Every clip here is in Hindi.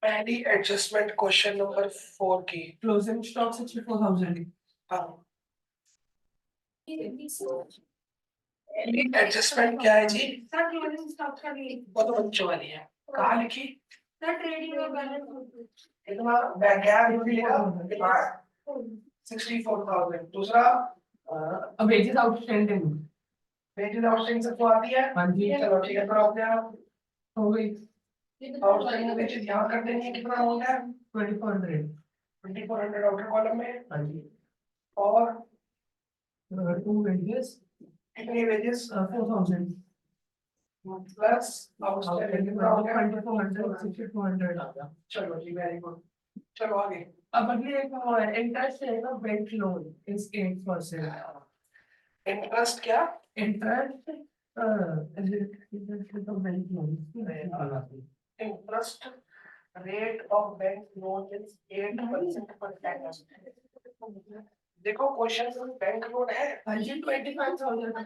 पहली एडजस्टमेंट क्वेश्चन नंबर 4 की क्लोजिंग स्टॉक 64,000 हाँ एडजस्टमेंट क्या है जी? वो तो बच्चों वाली है। कहाँ लिखी? इतना गैप भी लिखा 64,000। दूसरा वेजेस आउटस्टैंडिंग वेजेस आउटस्टैंडिंग सबको आती है। हाँ जी चलो ठीक है, तो अपने आप हो गई। आउटस्टैंडिंग वेजेस यहाँ कर देंगे। कितना हो गया? 2400 आउटर कॉलम में। हाँ जी और टू वेजेस कितने वेजेस? 4,000 प्लस आउटस्टैंडिंग कितना हो गया? 2400 6200 आ गया। चलो जी, वेरी गुड। चलो आगे। अब अगली एक इंटरेस्ट है ना बैंक लोन इज 8%। इंटरेस्ट क्या? इंटरेस्ट तो bank loan interest rate of bank loan is 8% per annum. देखो क्वेश्चन में बैंक लोन है। 25,000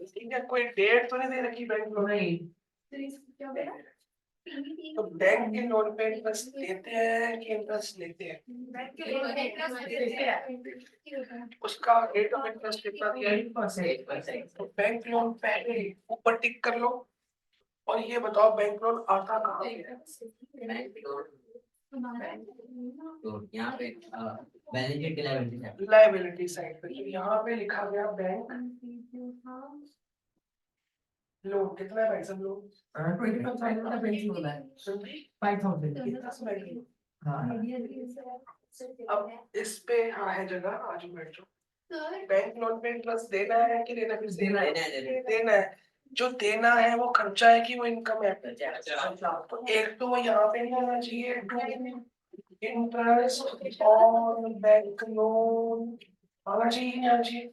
ठीक है, कोई डेट तो नहीं दे रखी बैंक लोन। नहीं तो बैंक के लोन पे इंटरेस्ट देते हैं कि इंटरेस्ट लेते हैं? उसका रेट ऑफ इंटरेस्ट कितना दिया है? 8%। तो बैंक लोन पहले ऊपर टिक कर लो और ये बताओ बैंक लोन आता कहाँ पे है? तो यहाँ पे बैलेंस शीट की लायबिलिटी लायबिलिटी साइड पे। तो यहाँ पे लिखा गया बैंक लोन। कितना है भाई सब लोग? 25,000 का बैंक लोन है। सुनिए 5,000 कितना समय की। हाँ अब इस पे हाँ है जगह, आज बैठ जाओ। बैंक लोन पे इंटरेस्ट देना है कि लेना? फिर से देना है। देना है। जो देना है वो खर्चा है कि वो इनकम है? तो एक तो वो यहाँ पे नहीं होना चाहिए। इंटरेस्ट ऑन बैंक लोन आना चाहिए, नहीं आना चाहिए?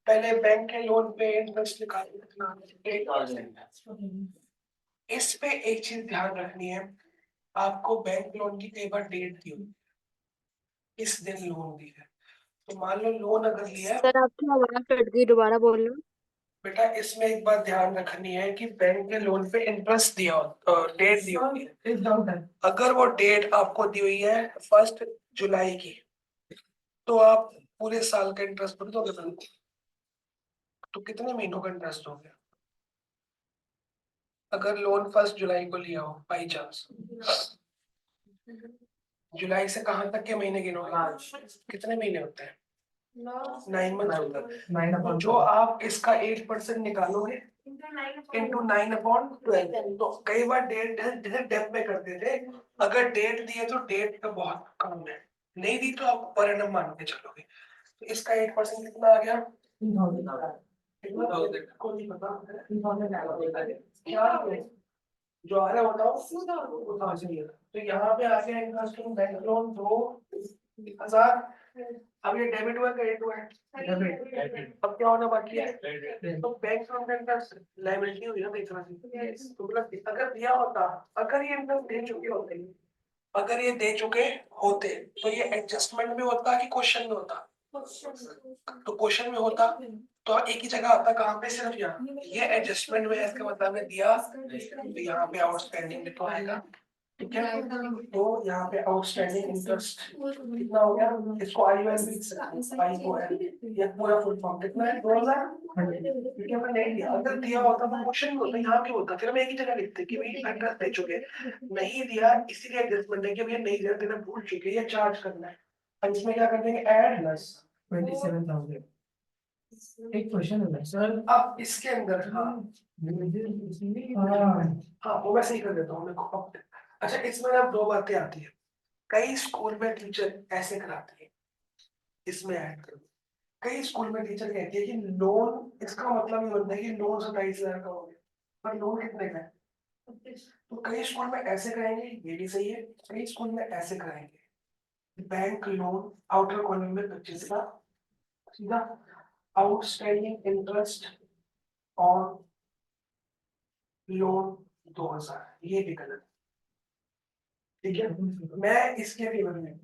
पहले बैंक के लोन पे इंटरेस्ट निकालो कितना? 8%। इस पे एक चीज ध्यान रखनी है, आपको बैंक लोन की कई बार डेट दी हुई, इस दिन लोन दी है। तो मान लो लोन अगर लिया है सर आपकी आवाज कट गई, दोबारा बोलना। बेटा, इसमें एक बात ध्यान रखनी है कि बैंक के लोन पे इंटरेस्ट दिया डेट दी होती है। इस डाउट है अगर वो डेट आपको दी हुई है 1 जुलाई की, तो आप पूरे साल का इंटरेस्ट भर दोगे बैंक को। तो कितने महीनों का इंटरेस्ट हो गया? अगर लोन 1 जुलाई को लिया हो बाई चांस, जुलाई से कहाँ तक के महीने गिनोगे? कितने महीने होते हैं? 9 मंथ होता है। 9 जो आप इसका 8% निकालोगे इंटू 9/12, तो कई बार डेट जैसे डेप में करते थे। अगर डेट दी है तो डेट तो बहुत कम है, नहीं दी तो आप पर एनम मान के चलोगे। तो इसका 8% कितना आ गया? को नहीं पता क्या जो आ रहा है बताओ। तो यहाँ पे आ गया इंटरेस्ट बैंक लोन 2,000। अब ये डेबिट हुआ क्रेडिट हुआ है? अब क्या होना बाकी है? तो बैंक लोन का इंटरेस्ट लायबिलिटी हुई ना एक तरह से। तो मतलब अगर दिया होता, अगर ये इंटरेस्ट दे चुके होते, अगर ये दे चुके होते तो ये एडजस्टमेंट में होता कि क्वेश्चन में होता? तो क्वेश्चन में होता तो एक ही जगह आता, कहाँ पे? सिर्फ यहाँ। ये एडजस्टमेंट में है, इसका मतलब ने दिया तो यहाँ पे आउटस्टैंडिंग तो आएगा। ठीक है, तो यहाँ पे आउटस्टैंडिंग इंटरेस्ट कितना हो गया? इसको IUL भी IOL, ये पूरा फुल फॉर्म कितना है? 2,000। ठीक है, मैं नहीं दिया। अगर दिया होता तो क्वेश्चन में होता, यहाँ पे होता, फिर हम एक ही जगह लिखते कि भाई इंटरेस्ट दे चुके। नहीं दिया इसीलिए एडजस्टमेंट है कि भैया नहीं दिया, देना भूल चुके, ये चार्ज करना है। अब इसमें क्या कर देंगे? Add plus 27,000। एक क्वेश्चन है सर। अब इसके अंदर हाँ हाँ वो मैं सही कर देता हूँ। देखो अब अच्छा, इसमें अब दो बातें आती है। कई स्कूल में टीचर ऐसे कराती है, इसमें ऐड करो। कई स्कूल में टीचर कहती है कि लोन, इसका मतलब ये होता है कि लोन 27,000 का हो गया, पर लोन कितने का है? तो कई स्कूल में ऐसे कराएंगे, ये भी सही है। कई स्कूल में ऐसे कराएंगे, बैंक लोन आउटर कॉलम में 25 का सीधा आउटस्टैंडिंग इंटरेस्ट ऑन लोन 2,000, ये भी गलत। ठीक है, मैं इसके फेवर में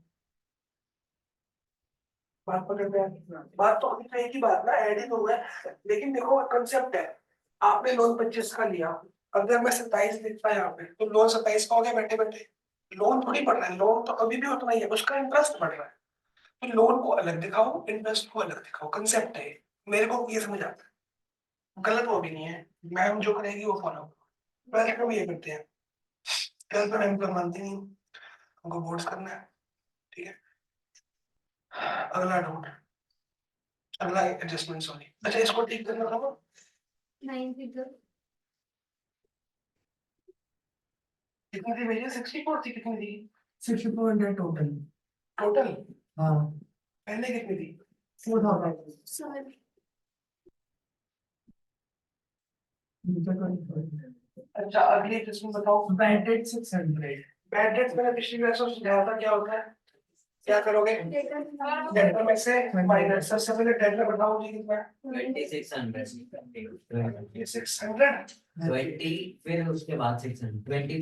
बात पकड़ में बात तो एक ही बात ना, ऐड ही तो हुआ है। लेकिन देखो कंसेप्ट है, आपने लोन 25 का लिया, अगर मैं 27 लिखता यहाँ पे तो लोन 27 का हो गया बैठे बैठे। लोन थोड़ी बढ़ रहा है, लोन तो अभी भी उतना ही है, उसका इंटरेस्ट बढ़ रहा है। तो लोन को अलग दिखाओ, इंटरेस्ट को अलग दिखाओ, कंसेप्ट है ये। मेरे को ये समझ आता है, गलत वो भी नहीं है। मैम जो करेगी वो फॉलो करो। ट्वेल्थ में भी ये करते हैं। ट्वेल्थ में मैम को मानती नहीं, हमको बोर्ड्स करना है। ठीक है, अगला डाउट, अगला एडजस्टमेंट, सॉरी। अच्छा, इसको ठीक करना था। 9 फिगर कितनी थी भैया? 64 थी, कितनी थी 6400 total. टोटल? हाँ, पहले कितनी थी? 4000. सर अच्छा, अगली एडजस्टमेंट बताओ। Bad debt 600. बैड डेट्स मैंने पिछली क्लास में समझाया था, क्या होता है, क्या करोगे? डेटा डेटर में से माइनस, सबसे पहले डेटर बताओ जी कितना है? 2600 ये 600। 20 फिर उसके बाद 600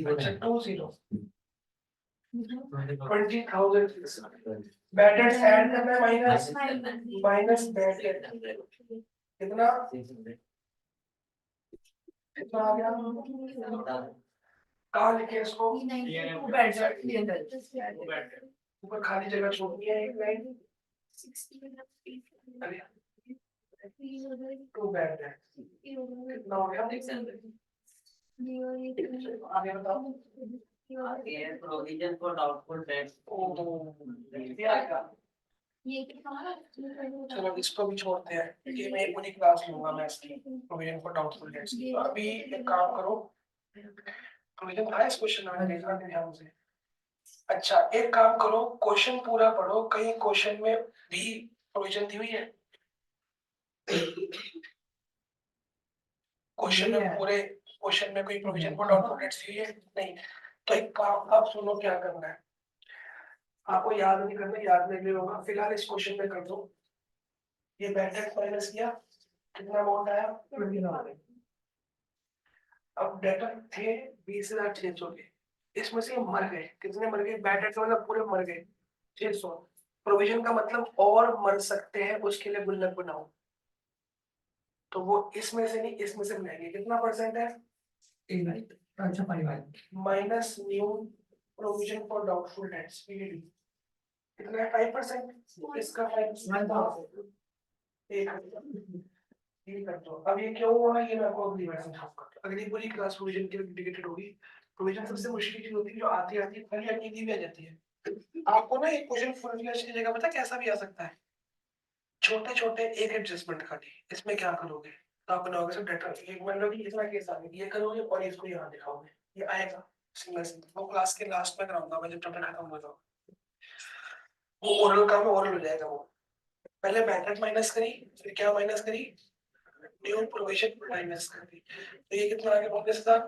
अच्छा, 24 20,000 बैड डेट्स ऐड करना है, माइनस माइनस बैड डेट कितना? कितना आ गया? कहाँ लिखे इसको? Two bad debt clear. ऊपर खाली जगह छोड़नी है एक लाइन। अरे, टू बैड डेट कितना हो गया? आगे बताओ। प्रोविजन फॉर डाउटफुल डेट्स ये आएगा। चलो इसको भी छोड़ते हैं, ये मैं एक पूरी क्लास लूंगा मैं इसकी, प्रोविजन फॉर डाउटफुल डेट्स की। अभी एक काम करो, प्रोविजन था इस क्वेश्चन में, देखा नहीं ध्यान से। अच्छा, एक काम करो, क्वेश्चन पूरा पढ़ो, कहीं क्वेश्चन में भी प्रोविजन दी हुई है? क्वेश्चन में पूरे क्वेश्चन में कोई प्रोविजन फॉर डाउटफुल डेट्स दी हुई है? नहीं। तो एक काम आप सुनो, क्या करना है आपको, याद नहीं करना, याद नहीं होगा, फिलहाल इस क्वेश्चन में कर दो। ये बैड डेट माइनस किया, कितना अमाउंट आया? 20,000। अब डेटर थे 20,600 के, इसमें से मर गए, कितने मर गए? बैड डेट मतलब पूरे मर गए 600। प्रोविजन का मतलब और मर सकते हैं, उसके लिए गुल्लक बनाओ। तो वो इसमें से नहीं, इसमें से बनाएंगे। कितना परसेंट है? अच्छा, 5. Minus new provision for doubtful debts, PD कितना है? 5%। इसका 5%। ये कर दो। अब ये क्यों हुआ ये मैं आपको अगली बार समझाऊंगा। अगली पूरी क्लास प्रोविजन के लिए डेडिकेटेड होगी। प्रोविजन सबसे मुश्किल चीज होती है, जो आती आती है खाली अकेली भी आ जाती है। आपको ना एक क्वेश्चन फुल फ्लैश की जगह पता कैसा भी आ सकता है, छोटे छोटे एक एडजस्टमेंट खाली। इसमें क्या करोगे? तो आप बनाओगे सब डेटा, एक मान लो कि इतना केस आ गया, ये करोगे और इसको यहाँ दिखाओगे, ये आएगा सिंगल सिंगल। वो क्लास के लास्ट में कराऊंगा मैं, जब चैप्टर खत्म हो जाएगा। वो ओरल काम है, ओरल हो जाएगा वो। पहले बैकअप माइनस करी, फिर क्या माइनस करी? न्यू प्रोविजन माइनस कर दी। तो ये कितना आ गया? 19,000।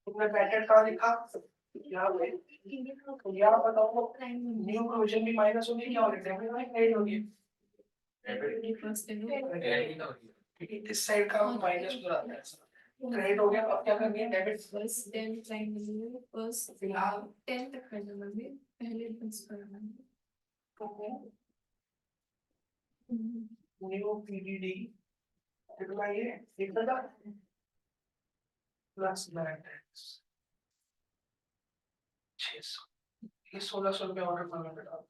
तुमने बैकअप कहाँ लिखा? यहाँ पे। तो यहाँ बताओ, न्यू प्रोविजन भी माइनस होगी, क्या होगी? डेबिट में क्रेडिट होगी। इस साइड का माइनस हो जाता है, क्रेडिट हो गया। अब क्या करनी है? डेबिट। फर्स्ट 10 टाइम मिलेगा, फर्स्ट फिलहाल 10 तक करना है, पहले 10 करना है। न्यू पीडीडी कितना? ये 1,000 प्लस बैड डेट्स 600। ये 1,600 रुपये ऑर्डर करना बेटा।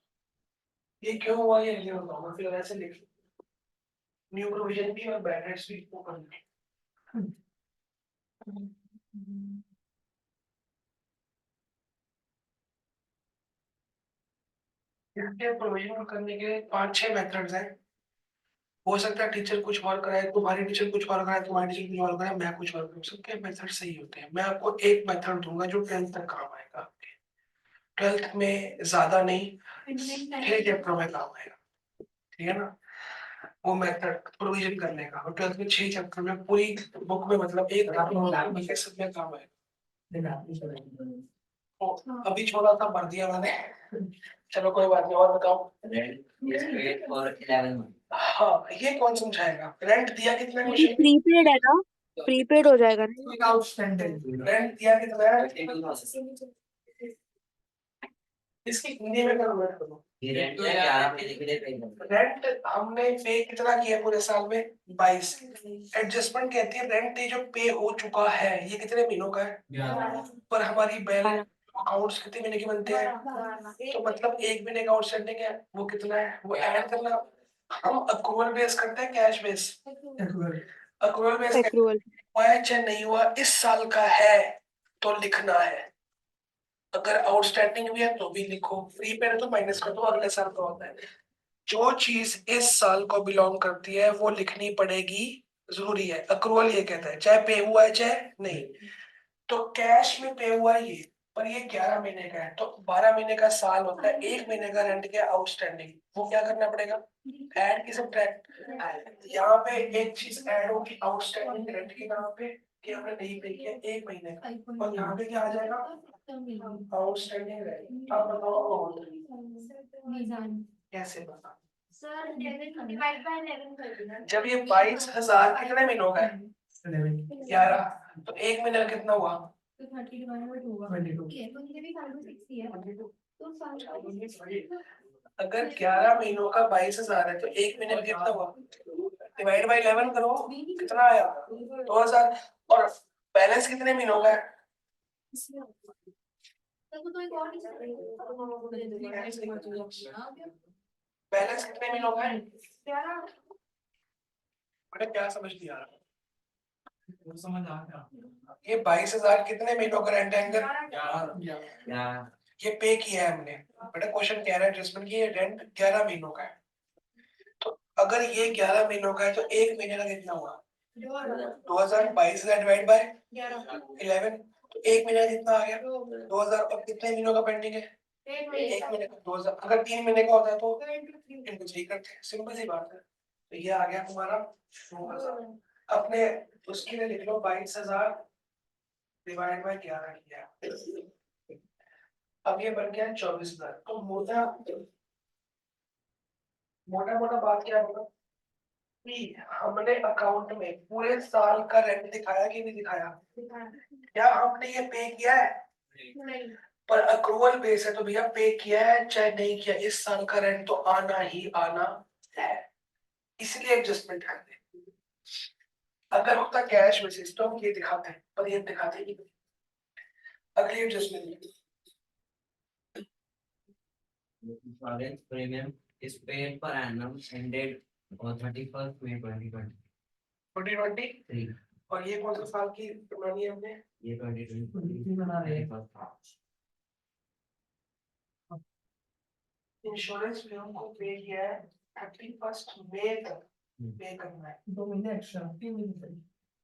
ये क्यों हुआ ये नहीं बताऊंगा, फिर ऐसे लिख न्यू प्रोविजन भी और बैड डेट्स भी ऊपर लिख। इसके प्रोविजन करने के 5-6 मेथड्स हैं। हो सकता है टीचर कुछ और कराए, तुम्हारी टीचर कुछ और कराए, तुम्हारी टीचर कुछ और कराए, मैं कुछ और करूँ, सबके मेथड सही होते हैं। मैं आपको एक मेथड दूंगा जो 10th तक काम आएगा आपके। 12th में ज्यादा नहीं, 3 चैप्टर में काम आएगा, ठीक है ना? वो मेथड प्रोविजन करने का, और 12th में 6 चैप्टर में पूरी बुक में, मतलब एक सब में काम आएगा। तो अभी छोड़ा था, भर दिया मैंने। चलो कोई बात नहीं, और बताओ। रेंट फॉर 11 मंथ हाँ, ये कौन समझाएगा? रेंट दिया कितना ये क्वेश्चन? प्रीपेड है ना, प्रीपेड हो जाएगा ना। Outstanding. रेंट दिया कितना है? इसकी हिंदी में कन्वर्ट करो। ये रेंट 11 महीने के लिए पे करना रेंट हमने पे कितना किया पूरे साल में 22। एडजस्टमेंट कहती है रेंट ये जो पे हो चुका है ये कितने महीनों का है, है। पर हमारी बैलेंस अकाउंट्स कितने महीने के बनते हैं, तो मतलब एक महीने का आउटस्टैंडिंग है वो कितना है वो ऐड करना। हम अक्रूवल बेस करते हैं cash base, accrual base accrual हुआ है चाहे नहीं हुआ इस साल का है तो लिखना है, अगर आउटस्टैंडिंग भी है तो भी लिखो, फ्री पे है तो माइनस कर दो अगले साल का होता है। जो चीज इस साल को बिलोंग करती है वो लिखनी पड़ेगी, जरूरी है। अक्रूवल ये कहता है चाहे पे हुआ है चाहे नहीं, तो कैश में पे हुआ है ये, पर ये 11 महीने का है तो 12 महीने का साल होता है, एक महीने का रेंट क्या आउटस्टैंडिंग, वो क्या करना पड़ेगा ऐड की सब्ट्रैक्ट। यहाँ पे एक चीज ऐड होगी आउटस्टैंडिंग रेंट के नाम पे कि हमने नहीं पे किया एक महीने का, और यहाँ पे क्या आ जाएगा आउटस्टैंडिंग रेंट। अब बताओ कैसे बता, सर 11 डिवाइड बाय 11 कर देना। जब ये 22,000 कितने महीनों का है 11, तो एक महीने का कितना हुआ तो 30 डिवाइड बाय 2 होगा। 22। ओके तो ये भी 560 है। तो साल अगर 11 महीनों का 22,000 है तो एक महीने का कितना हुआ, डिवाइड बाय 11 करो कितना आया 2,000, और बैलेंस कितने महीनों का है, तो एक और बैलेंस कितने महीनों का है, बड़े क्या समझ नहीं आ रहा, समझ आ गया। ये 22,000 कितने महीनों का रेंट है अंदर, या ये पे किया है हमने, बड़ा क्वेश्चन कह रहा है जिसमें कि ये रेंट 11 महीनों का है, तो अगर ये 11 महीनों का है तो एक महीने का कितना हुआ 2,000, 22,000 डिवाइड बाय 11, तो एक महीने का कितना आ गया 2,000, और कितने महीनों का पेंडिंग है एक महीने का 2,000, अगर 3 महीने का होता है तो इनको 3 करते हैं, सिंपल सी बात है। तो ये आ गया तुम्हारा 2,000, अपने उसके लिए लिख लो 22,000 डिवाइड बाय 11 किया, अब ये बन गया 24,000। तो मोटा मोटा मोटा बात क्या होगा कि हमने अकाउंट में पूरे साल का रेंट दिखाया कि नहीं दिखाया, क्या हमने ये पे किया है, नहीं पर अक्रूवल बेस है तो भैया पे किया है चाहे नहीं किया इस साल का रेंट तो आना ही आना है, इसलिए एडजस्टमेंट करते हैं। अगर होता कैश बेसिस तो हम ये दिखाते हैं, पर ये दिखाते ही नहीं। अगली adjustment insurance premium is paid per annum ended on 31st May 2020 2020, और ये कौन सा साल की बनानी है हमने, ये 2020 बना रहे हैं। 31st March इंश्योरेंस प्रीमियम को पे किया है 31 मई तक पे करना है, 2 महीने एक्स्ट्रा 3 महीने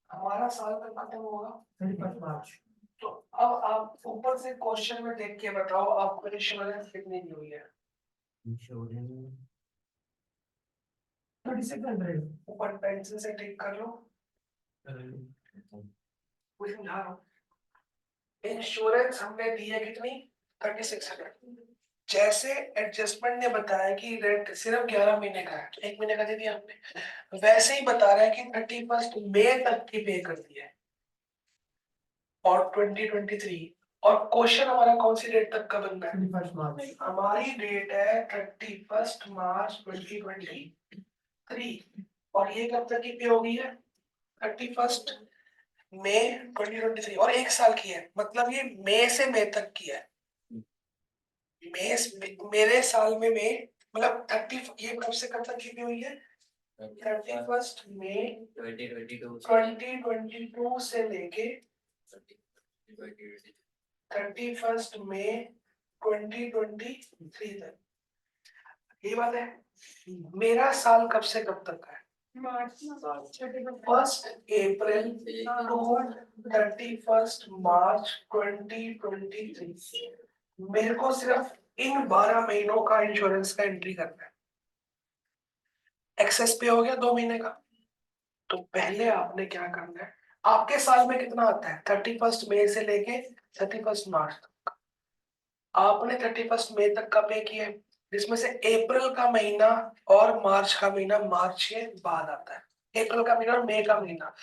हमारा साल कब खत्म होगा 31 मार्च। तो अब आप ऊपर से क्वेश्चन में देख के बताओ आपको इंश्योरेंस कितनी दी हुई है, इंश्योरेंस 3600 ऊपर पेंसिल से टिक कर लो, वो समझा रहा हूं। इंश्योरेंस हमने दी है कितनी 3600, जैसे एडजस्टमेंट ने बताया कि रेंट सिर्फ 11 महीने का है तो एक महीने का दे दिया हमने, वैसे ही बता रहा है कि 31 मई तक की पे कर दी है और 2023, और क्वेश्चन हमारा कौन सी डेट तक का बनना है, 31 मार्च। हमारी डेट है 31 मार्च 2023, और ये कब तक की पे हो गई है 31 मई 2023, और एक साल की है, मतलब ये मई से मई तक की है, मेरे साल में मतलब 30, ये कब से कब तक की पे हुई है 31 मई 2022 से लेके 31 मई 2023 तक, ये बात है। मेरा साल कब से कब तक है मार्च 1 अप्रैल टू 31 मार्च 2023, मेरे को सिर्फ इन 12 महीनों का इंश्योरेंस का एंट्री करना है, एक्सेस पे हो गया 2 महीने का, तो पहले आपने क्या करना है, आपके साल में कितना आता है 31 मई से लेके 31 मार्च तक, आपने 31 मई तक का पे किया, जिसमें से अप्रैल का महीना और मार्च का महीना मार्च के बाद आता है, अप्रैल का महीना और मई का महीना,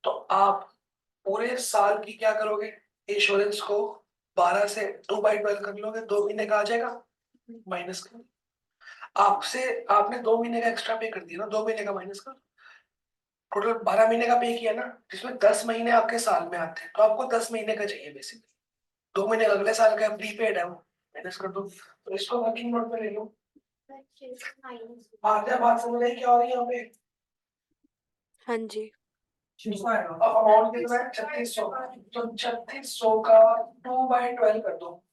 तो आप पूरे साल की क्या करोगे इंश्योरेंस को 12 से 2/12 कर लोगे, 2 महीने का आ जाएगा, माइनस कर, आपसे आपने 2 महीने का एक्स्ट्रा पे कर दिया ना, 2 महीने का माइनस कर, टोटल 12 महीने का पे किया ना, जिसमें 10 महीने आपके साल में आते हैं, तो आपको 10 महीने का चाहिए बेसिकली, 2 महीने का अगले साल का प्रीपेड है वो, माइनस कर दो, तो इसको वर्किंग नोट में ले लो। बात समझ आई क्या हो रही है यहाँ पे? हाँ जी। अब अमाउंट कितना है? 3600, तो 3600 का 2/12 कर दो,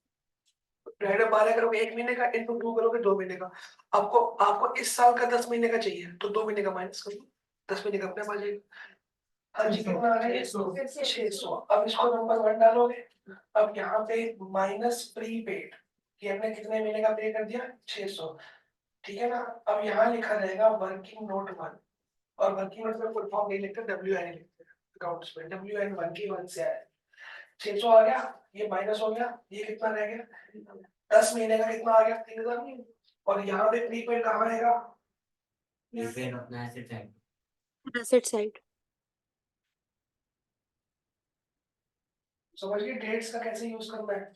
12 करोगे 1 महीने का, इंटू 2 करोगे 2 महीने का, आपको आपको इस साल का 10 महीने का चाहिए, तो 2 महीने का माइनस कर दो, 10 महीने का अपने पास जाएगा। हाँ जी, कितना आ रहा है? 600। अब इसको नंबर 1 डालोगे, अब यहाँ पे माइनस प्रीपेड कि हमने कितने महीने का पे कर दिया, 600, ठीक है ना। अब यहाँ लिखा रहेगा वर्किंग नोट 1, और वर्किंग नोट में फुल फॉर्म नहीं लिखते, WN लिखते हैं अकाउंट्स में, WN1 की 1 से आया, 600 आ गया, ये माइनस हो गया, ये कितना रह गया, 10 महीने का कितना आ गया, 3000, और यहाँ पे प्रीपेड कहाँ आएगा, प्रीपेड अपना एसेट है। Asset side. समझिए डेट्स का कैसे यूज करना है,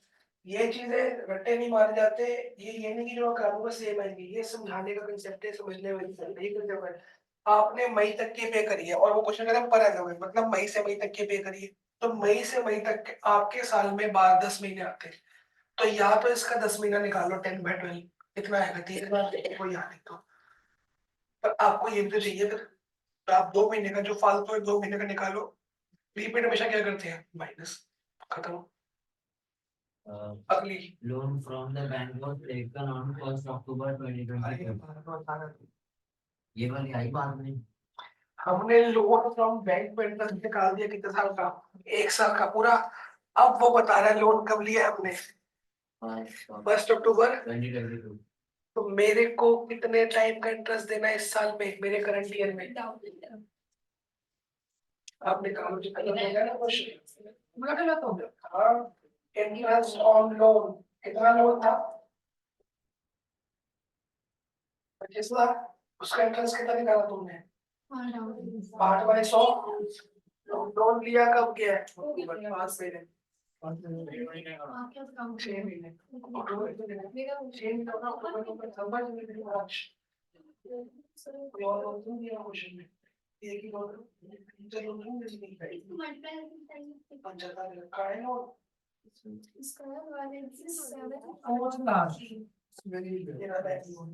ये चीजें रट्टे नहीं मारे जाते, ये नहीं कि जो मैं करूंगा सेम आएंगे, ये समझाने का कंसेप्ट है, समझने वाली नहीं कंसेप्ट है। आपने मई तक के पे करी है, और वो क्वेश्चन कह रहा है पर एनम है, मतलब मई से मई तक के पे करिए, तो मई से मई तक आपके साल में 10 महीने आते हैं, तो या तो इसका 10 महीना निकालो, 10/12 कितना आएगा, 30,000, को यहाँ लिख दो, पर आपको ये भी तो चाहिए फिर, तो आप 2 महीने का जो फालतू है 2 महीने का निकालो, प्रीपेड हमेशा क्या करते हैं, माइनस, खत्म। अगली Loan from the bank was taken on 1st October 2022. ये वाली आई बाद में। हमने लोन फ्रॉम बैंक में इंटरेस्ट निकाल दिया, कितने साल का, 1 साल का पूरा। अब वो बता रहा है लोन कब लिया है हमने, 1 अक्टूबर, 2022। तो मेरे को कितने टाइम का इंटरेस्ट देना है इस साल में, मेरे करंट ईयर में, आप निकालो जो गलत हो गया ना क्वेश्चन, पूरा गलत हो गया। हाँ, इंटरेस्ट ऑन लोन, कितना लोन था, 25,00,000, उसका इंटरेस्ट कितना निकाला तुमने, 8/100, लोन लिया कब गया है, 5 महीने, 6 महीने, अक्टूबर 6 महीने होगा, अक्टूबर नवंबर दिसंबर मार्च, कोई और लोन नहीं दिया क्वेश्चन में, एक ही लोन, चलो लोन नहीं है, पंचायत में रखा है लोन, Fourth class. तेरा बैंक लोन,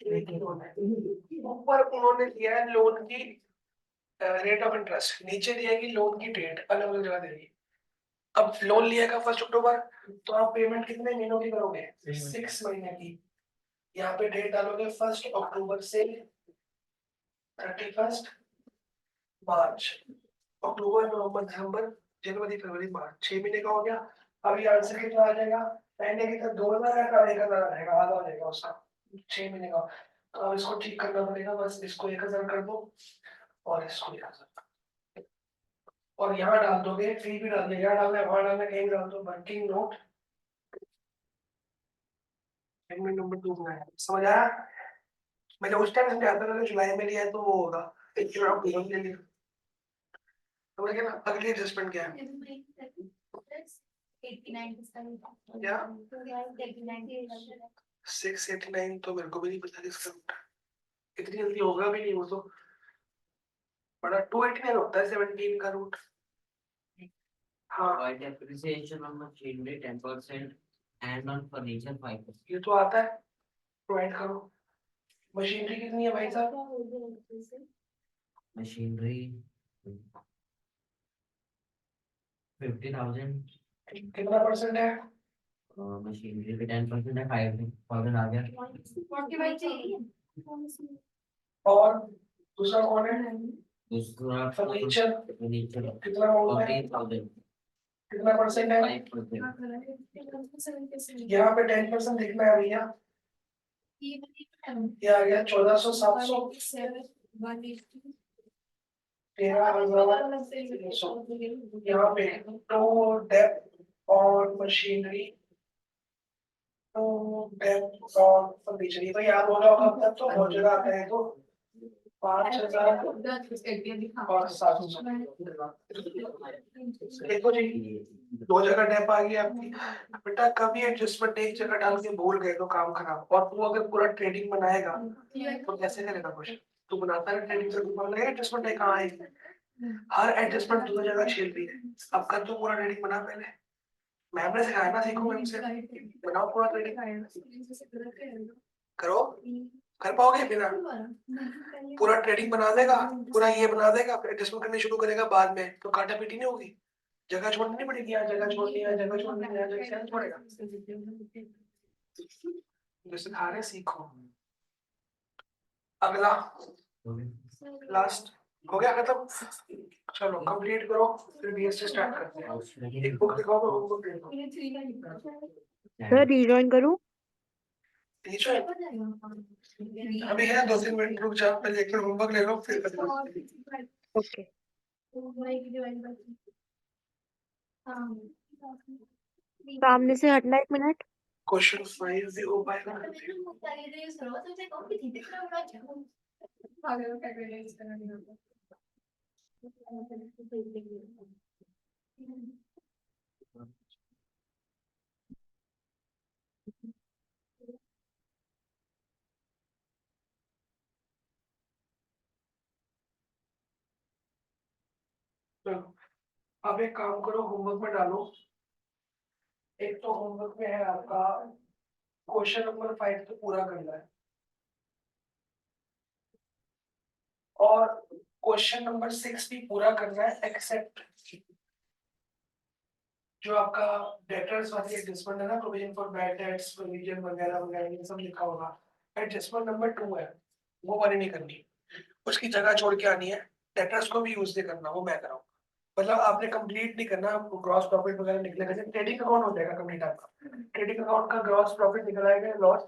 एक ही लोन है, ऊपर उन्होंने दिया है लोन की रेट ऑफ इंटरेस्ट, नीचे दिया है कि लोन की डेट अलग अलग जगह देगी। अब लोन लिएगा 1 अक्टूबर, तो आप पेमेंट कितने महीनों की करोगे, 6 महीने की, यहाँ पे डेट डालोगे 1 अक्टूबर से 31 मार्च, अक्टूबर नवंबर दिसंबर जनवरी फरवरी मार्च, 6 महीने का हो गया। अब ये आंसर कितना आ जाएगा, पहले की तरह 2,000 का 1,000 आ जाएगा, आधा हो जाएगा उसका, 6 महीने का। तो अब इसको ठीक करना पड़ेगा, बस इसको 1,000 कर दो, और इसको 1,000, और यहाँ डाल दोगे, फी भी डाल देगा, यहाँ डालना है वहां डालना है, कहीं डाल दो, वर्किंग नोट नंबर 2 बनाया, समझ आया। मैंने उस टाइम समझाया था, अगर जुलाई में लिया है तो वो होगा, एक जुलाई को ले लिया, समझ गया ना। अगली एडजस्टमेंट क्या है, 689, तो मेरे को भी नहीं पता किसका रूट है, इतनी जल्दी होगा भी नहीं वो तो, बड़ा 289 होता है 17 का रूट। हाँ By depreciation on machinery 10% and on furniture 5%. ये तो आता है, प्रोवाइड करो। मशीनरी कितनी है भाई साहब, Machinery 50,000. कितना परसेंट है, मशीनरी पे 10% है, 5,000 आ गया। और दूसरा कौन है, दूसरा फर्नीचर, फर्नीचर कितना बोलता है, 40,000, कितना परसेंट है, 5%. यहाँ पे 10% लिखना है भैया, ये आ गया 1400, 700, 13,000, यहाँ पे टू डेप्थ और मशीनरी, टू डेप्थ और फर्नीचर, ये तो याद होगा अब तक, तो बहुत जगह आता है, तो 5,000 और 700। देखो जी, 2 जगह डेप आ गई आपकी। बेटा कभी एडजस्टमेंट एक जगह डाल के भूल गए तो काम खराब। और तू अगर पूरा ट्रेडिंग बनाएगा तो कैसे करेगा क्वेश्चन? तू बनाता है ट्रेडिंग से, तू बोल रहा है एडजस्टमेंट है कहाँ है? हर एडजस्टमेंट तूने जगह छील रही है। अब कर तू पूरा ट्रेडिंग बना पहले। मैम ने सिखाया ना, सीखो मैम से, बनाओ पूरा ट्रेडिंग करो। कर पाओगे बिना? पूरा ट्रेडिंग बना देगा, पूरा ये बना देगा, फिर एडजस्टमेंट करनी शुरू करेगा बाद में, तो काटा पीटी नहीं होगी। जगह छोड़नी नहीं पड़ेगी, यहाँ जगह छोड़नी है, जगह छोड़नी है, यहाँ जगह छोड़ेगा। जो सिखा रहे सीखो। अगला लास्ट हो गया खत्म। चलो कंप्लीट करो, फिर बीएससी स्टार्ट करते हैं। एक बुक दिखाओ, मैं होमवर्क देखो। सर रिजॉइन करूँ? टीचर अभी है 2-3 मिनट, रुक जा, पहले एक होमवर्क ले लो फिर करना। ओके। सामने से हटना 1 मिनट। क्वेश्चन 5 भी हो पाएगा। चलो अब एक काम करो, होमवर्क में डालो। एक तो होमवर्क में है आपका क्वेश्चन नंबर 5 तो पूरा करना है, और क्वेश्चन नंबर 6 भी पूरा करना है, एक्सेप्ट जो आपका डेटर्स वाली एडजस्टमेंट है ना, provision for bad debts, provision वगैरह वगैरह ये सब लिखा होगा। एडजस्टमेंट नंबर 2 है, वो वाली नहीं करनी, उसकी जगह छोड़ के आनी है। डेटर्स को भी यूज नहीं करना, वो मैं कराऊंगा। मतलब आपने कंप्लीट नहीं करना, आपको ग्रॉस प्रॉफिट वगैरह निकलेगा। जैसे ट्रेडिंग अकाउंट हो जाएगा कंप्लीट आपका, ट्रेडिंग अकाउंट का ग्रॉस प्रॉफिट निकल आएगा, लॉस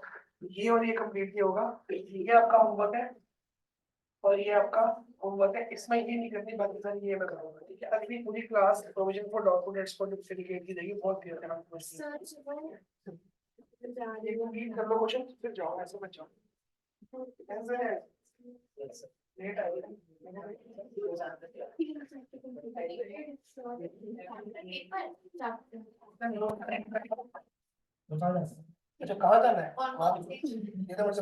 ये और ये कंप्लीट नहीं होगा। ये आपका होमवर्क है और ये आपका होमवर्क है, इसमें ये नहीं करनी, बाकी सारी ये मैं करूंगा। ठीक है, अगली पूरी class provision for documents for certificate की देगी, बहुत क्लियर है आपको। ये कंप्लीट कर लो क्वेश्चन, फिर जाओ, ऐसे मत जाओ। ऐसे है लेट आएगा। अच्छा कहाँ जाना है? ये तो मुझसे